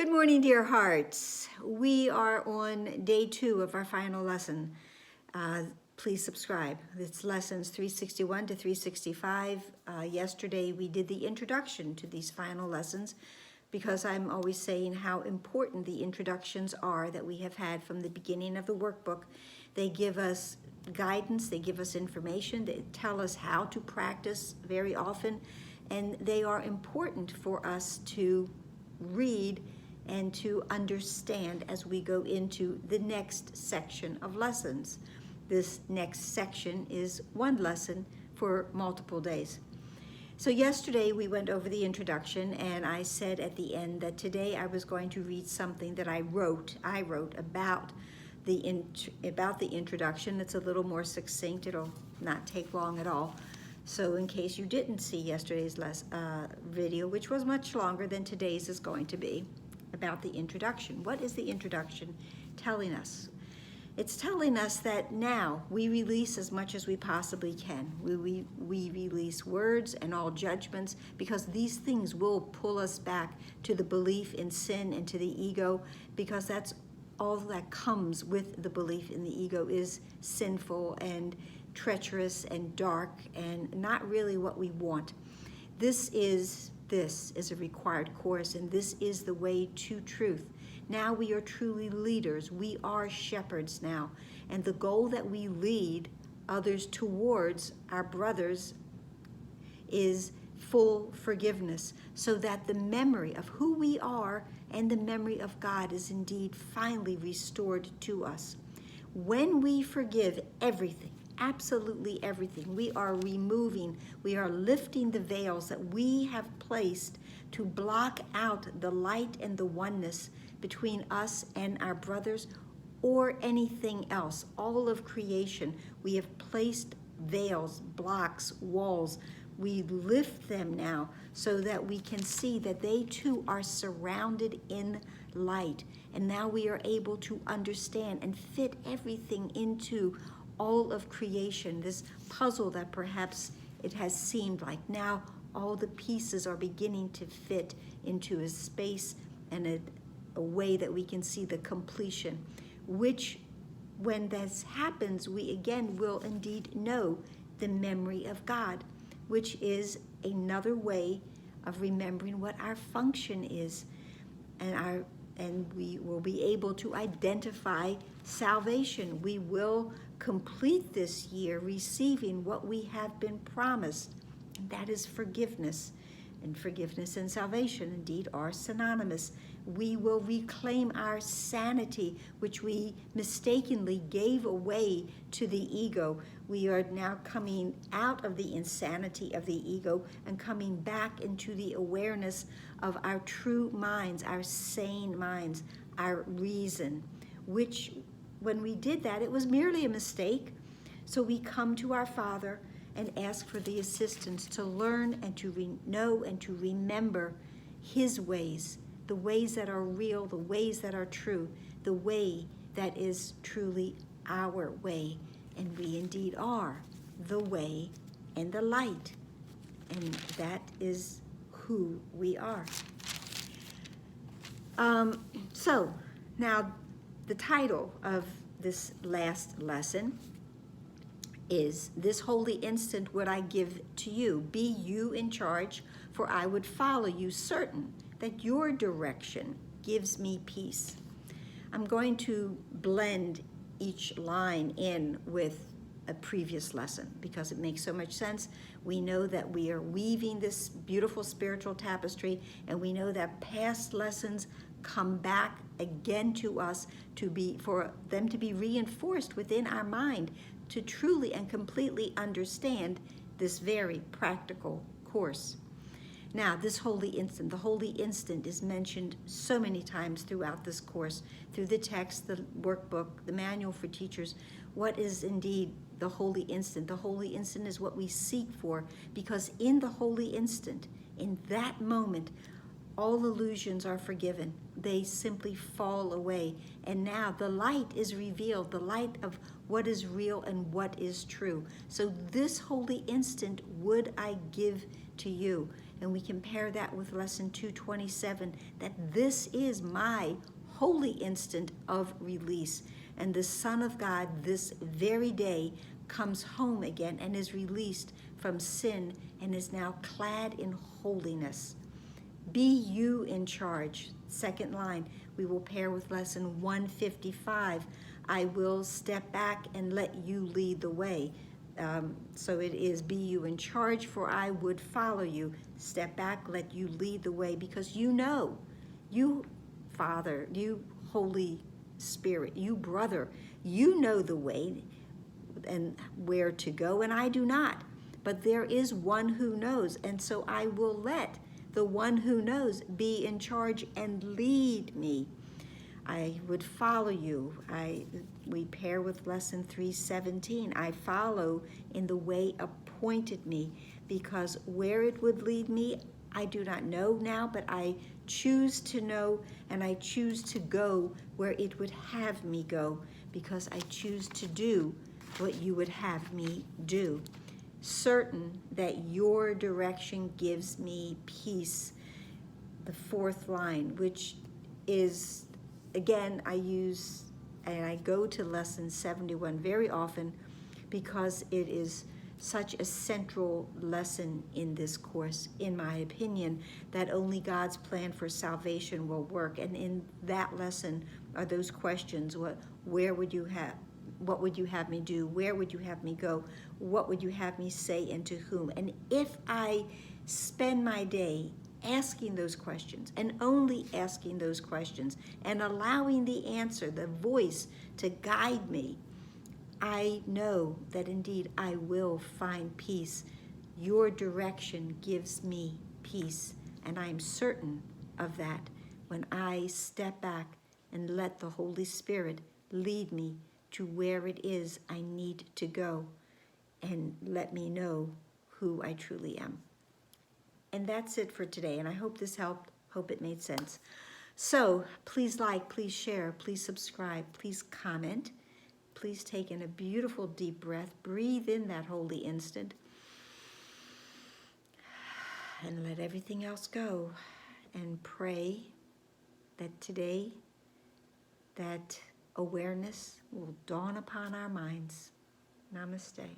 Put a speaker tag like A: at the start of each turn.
A: Good morning, dear hearts. We are on day 2 of our final lesson. Please subscribe. It's lessons 361 to 365. Yesterday we did the introduction to these final lessons because I'm always saying how important the introductions are that we have had from the beginning of the workbook. They give us guidance, they give us information, they tell us how to practice very often, and they are important for us to read and to understand as we go into the next section of lessons. This next section is one lesson for multiple days. So yesterday we went over the introduction, and I said at the end that today I was going to read something that I wrote about the introduction. It's a little more succinct. It'll not take long at all. So in case you didn't see yesterday's video, which was much longer than today's is going to be, about the introduction. What is the introduction telling us? It's telling us that now we release as much as we possibly can. We release words and all judgments, because these things will pull us back to the belief in sin and to the ego, because that's all that comes with the belief in the ego is sinful and treacherous and dark and not really what we want. This is a required course, and this is the way to truth. Now we are truly leaders. We are shepherds now. And the goal that we lead others towards, our brothers, is full forgiveness, so that the memory of who we are and the memory of God is indeed finally restored to us. When we forgive everything, absolutely everything, we are lifting the veils that we have placed to block out the light and the oneness between us and our brothers or anything else. All of creation, we have placed veils, blocks, walls. We lift them now so that we can see that they too are surrounded in light. And now we are able to understand and fit everything into all of creation, this puzzle that perhaps it has seemed like. Now all the pieces are beginning to fit into a space and a way that we can see the completion, which when this happens, we again will indeed know the memory of God, which is another way of remembering what our function is, and we will be able to identify salvation. We will complete this year receiving what we have been promised, and that is forgiveness. And forgiveness and salvation indeed are synonymous. We will reclaim our sanity, which we mistakenly gave away to the ego. We are now coming out of the insanity of the ego and coming back into the awareness of our true minds, our sane minds, our reason, which when we did that, it was merely a mistake. So we come to our Father and ask for the assistance to learn and to know and to remember His ways, the ways that are real, the ways that are true, the way that is truly our way. And we indeed are the way and the light. And that is who we are. So now the title of this last lesson is, "This holy instant would I give to you. Be you in charge, for I would follow you, certain that your direction gives me peace." I'm going to blend each line in with a previous lesson because it makes so much sense. We know that we are weaving this beautiful spiritual tapestry, and we know that past lessons come back again to us for them to be reinforced within our mind to truly and completely understand this very practical course. Now, this holy instant, the holy instant is mentioned so many times throughout this course, through the text, the workbook, the manual for teachers. What is indeed the holy instant? The holy instant is what we seek for, because in the holy instant, in that moment, all illusions are forgiven. They simply fall away. And now the light is revealed, the light of what is real and what is true. So this holy instant would I give to you. And we compare that with lesson 227, that this is my holy instant of release. And the Son of God this very day comes home again and is released from sin and is now clad in holiness. Be you in charge. Second line, we will pair with lesson 155. I will step back and let you lead the way. So it is, be you in charge, for I would follow you. Step back, let you lead the way, because you know, you Father, you Holy Spirit, you brother, you know the way and where to go, and I do not. But there is one who knows, and so I will let the one who knows be in charge and lead me. I would follow you. We pair with lesson 317. I follow in the way appointed me, because where it would lead me, I do not know now, but I choose to know, and I choose to go where it would have me go, because I choose to do what you would have me do. Certain that your direction gives me peace. The fourth line, which is, again, I use and I go to lesson 71 very often, because it is such a central lesson in this course, in my opinion, that only God's plan for salvation will work. And in that lesson are those questions: what would you have me do? Where would you have me go? What would you have me say, and to whom? And if I spend my day asking those questions, and only asking those questions, and allowing the answer, the voice, to guide me, I know that indeed I will find peace. Your direction gives me peace, and I am certain of that when I step back and let the Holy Spirit lead me to where it is I need to go, and let me know who I truly am. And that's it for today, and I hope this helped. Hope it made sense. So please like, please share, please subscribe, please comment. Please take in a beautiful deep breath. Breathe in that holy instant, and let everything else go. And pray that today that awareness will dawn upon our minds. Namaste.